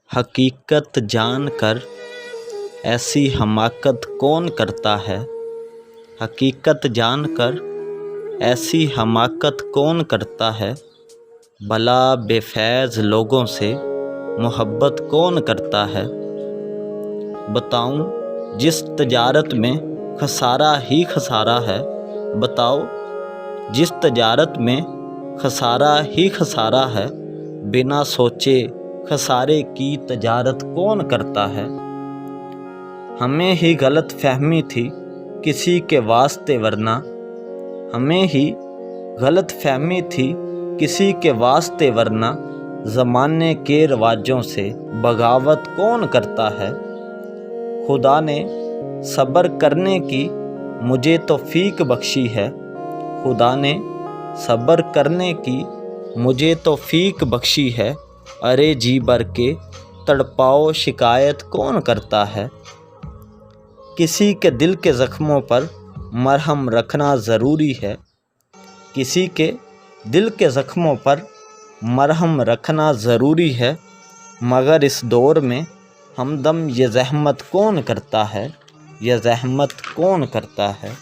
حقیقت جان کر ایسی حماقت کون کرتا ہے؟ حقیقت جان کر ایسی حماقت کون کرتا ہے؟ بھلا بے فیض لوگوں سے محبت کون کرتا ہے؟ بتاؤں جس تجارت میں خسارہ ہی خسارہ ہے، بتاؤ جس تجارت میں خسارہ ہی خسارہ ہے، بنا سوچے خسارے کی تجارت کون کرتا ہے؟ ہمیں ہی غلط فہمی تھی کسی کے واسطے ورنہ، ہمیں ہی غلط فہمی تھی کسی کے واسطے ورنہ، زمانے کے رواجوں سے بغاوت کون کرتا ہے؟ خدا نے صبر کرنے کی مجھے توفیق بخشی ہے، خدا نے صبر کرنے کی مجھے توفیق بخشی ہے، ارے جی بھر کے تڑپاؤ شکایت کون کرتا ہے؟ کسی کے دل کے زخموں پر مرہم رکھنا ضروری ہے، کسی کے دل کے زخموں پر مرہم رکھنا ضروری ہے، مگر اس دور میں ہمدم یہ زحمت کون کرتا ہے، یہ زحمت کون کرتا ہے؟